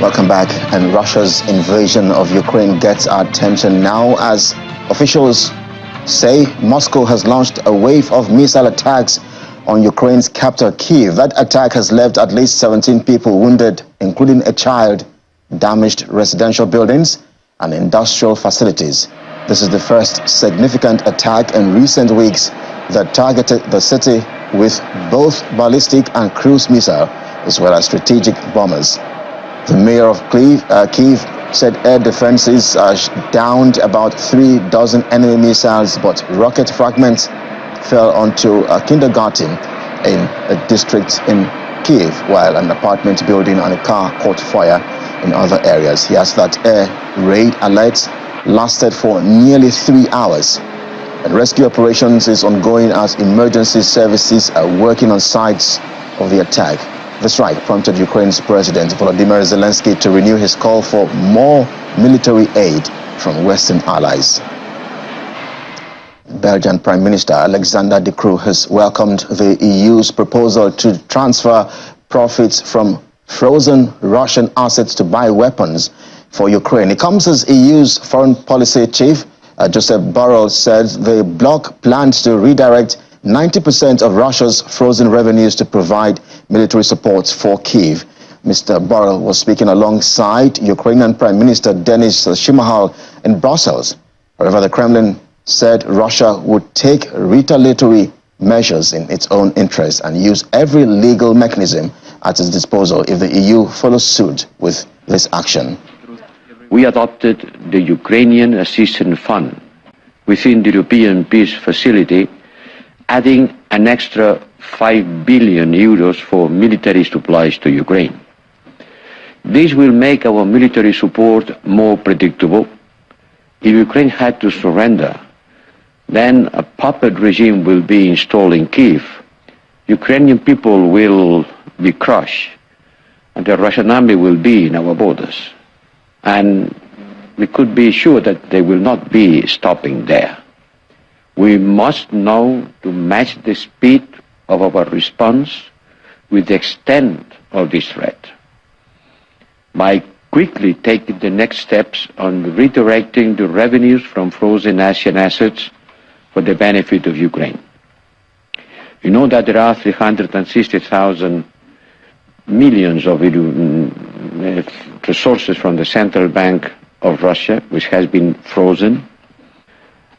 Welcome back. And Russia's invasion of Ukraine gets our attention now as officials say Moscow has launched a wave of missile attacks on Ukraine's capital, Kyiv. That attack has left at least 17 people wounded, including a child, damaged residential buildings and industrial facilities. This is the first significant attack in recent weeks that targeted the city with both ballistic and cruise missile, as well as strategic bombers. The mayor of Kyiv said air defenses downed about 3 dozen enemy missiles, but rocket fragments fell onto a kindergarten in a district in Kyiv, while an apartment building and a car caught fire in other areas. He adds that air raid alerts lasted for nearly 3 hours. And rescue operations is ongoing as emergency services are working on sites of the attack. The strike prompted Ukraine's President Volodymyr Zelensky to renew his call for more military aid from Western allies. Belgian Prime Minister Alexander De Croo has welcomed the EU's proposal to transfer profits from frozen Russian assets to buy weapons for Ukraine. It comes as EU's foreign policy chief, Joseph Borrell, said the bloc plans to redirect 90% of Russia's frozen revenues to provide military support for Kyiv. Mr. Borrell was speaking alongside Ukrainian Prime Minister Denis Shmyhal in Brussels. However, the Kremlin said Russia would take retaliatory measures in its own interest and use every legal mechanism at its disposal if the EU follows suit with this action. We adopted the Ukrainian Assistance Fund within the European Peace Facility, adding an extra 5 billion euros for military supplies to Ukraine. This will make our military support more predictable. If Ukraine had to surrender, then a puppet regime will be installed in Kyiv. Ukrainian people will be crushed, and the Russian army will be in our borders. And we could be sure that they will not be stopping there. We must know to match the speed of our response with the extent of this threat by quickly taking the next steps on redirecting the revenues from frozen Asian assets for the benefit of Ukraine. You know that there are 360,000 millions of resources from the Central Bank of Russia, which has been frozen.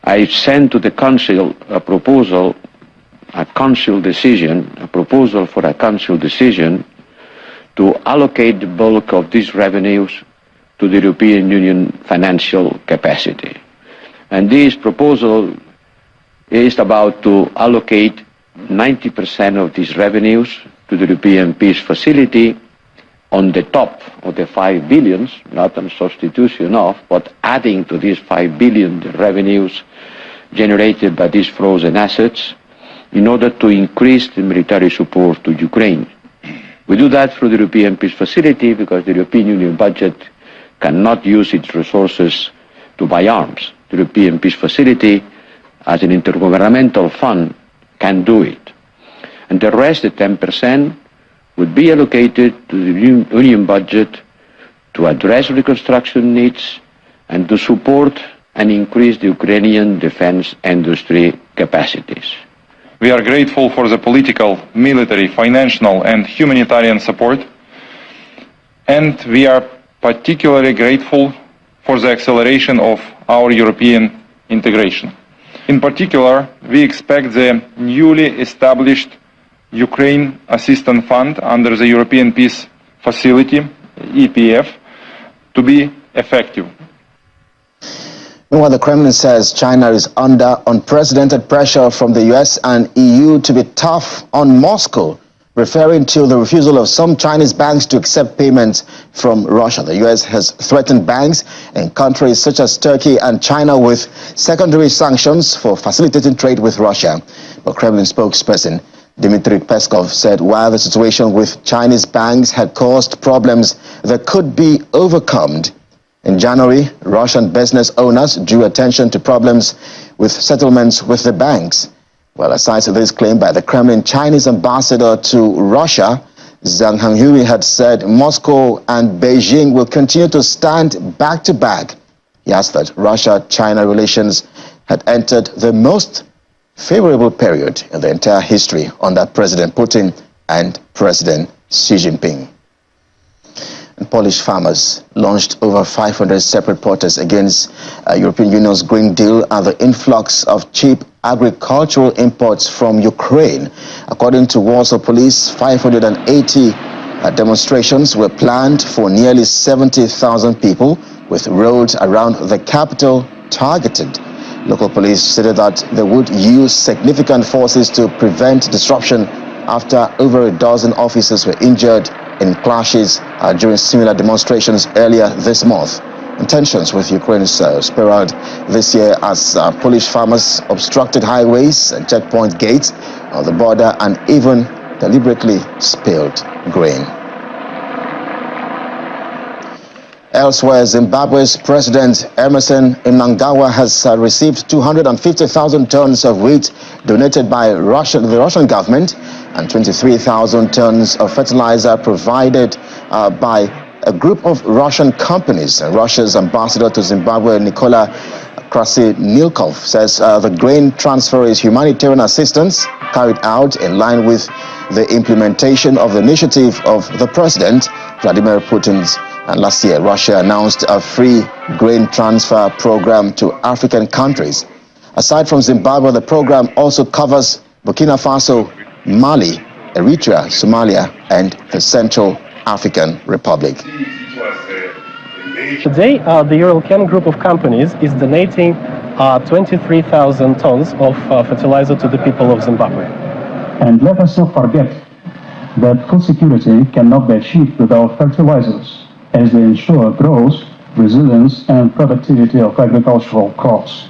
I sent to the Council a proposal for a Council decision to allocate the bulk of these revenues to the European Union financial capacity. And this proposal is about to allocate 90% of these revenues to the European Peace Facility on the top of the 5 billion, not a substitution of, but adding to these 5 billion the revenues generated by these frozen assets in order to increase the military support to Ukraine. We do that through the European Peace Facility because the European Union budget cannot use its resources to buy arms. The European Peace Facility, as an intergovernmental fund, can do it. And the rest, the 10%, would be allocated to the Union budget to address reconstruction needs and to support and increase the Ukrainian defense industry capacities. We are grateful for the political, military, financial and humanitarian support, and we are particularly grateful for the acceleration of our European integration. In particular, we expect the newly established Ukraine Assistance Fund under the European Peace Facility, EPF, to be effective. Meanwhile, the Kremlin says China is under unprecedented pressure from the US and EU to be tough on Moscow, referring to the refusal of some Chinese banks to accept payments from Russia. The US has threatened banks in countries such as Turkey and China with secondary sanctions for facilitating trade with Russia. But Kremlin spokesperson Dmitry Peskov said while the situation with Chinese banks had caused problems that could be overcome, in January, Russian business owners drew attention to problems with settlements with the banks. Well, aside from this claim by the Kremlin, Chinese ambassador to Russia Zhang Henghui had said Moscow and Beijing will continue to stand back to back. He asked that Russia-China relations had entered the most favorable period in the entire history under President Putin and President Xi Jinping. And Polish farmers launched over 500 separate protests against European Union's Green Deal and the influx of cheap agricultural imports from Ukraine. According to Warsaw Police, 580 demonstrations were planned for nearly 70,000 people, with roads around the capital targeted. Local police stated that they would use significant forces to prevent disruption after over a dozen officers were injured in clashes during similar demonstrations earlier this month. Tensions with Ukraine spiraled this year as Polish farmers obstructed highways and checkpoint gates on the border and even deliberately spilled grain. Elsewhere, Zimbabwe's President Emmerson Mnangagwa has received 250,000 tons of wheat donated by the Russian government and 23,000 tons of fertilizer provided by a group of Russian companies. Russia's ambassador to Zimbabwe, Nikola Krasinilkov, says the grain transfer is humanitarian assistance carried out in line with the implementation of the initiative of the President Vladimir Putin's. And last year, Russia announced a free grain transfer program to African countries. Aside from Zimbabwe, the program also covers Burkina Faso, Mali, Eritrea, Somalia, and the Central African Republic. Today, the Eurochem group of companies is donating 23,000 tons of fertilizer to the people of Zimbabwe. And let us not forget that food security cannot be achieved without fertilizers, as they ensure growth, resilience, and productivity of agricultural crops.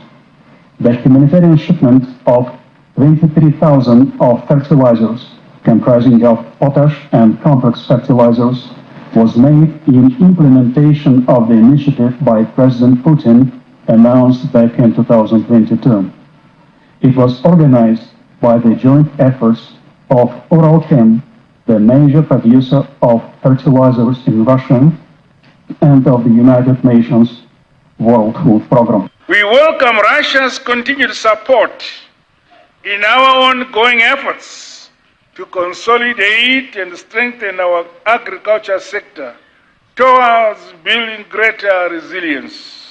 The humanitarian shipment of 23,000 of fertilizers, comprising of potash and complex fertilizers, was made in implementation of the initiative by President Putin announced back in 2022. It was organized by the joint efforts of Uralchem, the major producer of fertilizers in Russia, and of the United Nations World Food Program. We welcome Russia's continued support in our ongoing efforts to consolidate and strengthen our agriculture sector towards building greater resilience.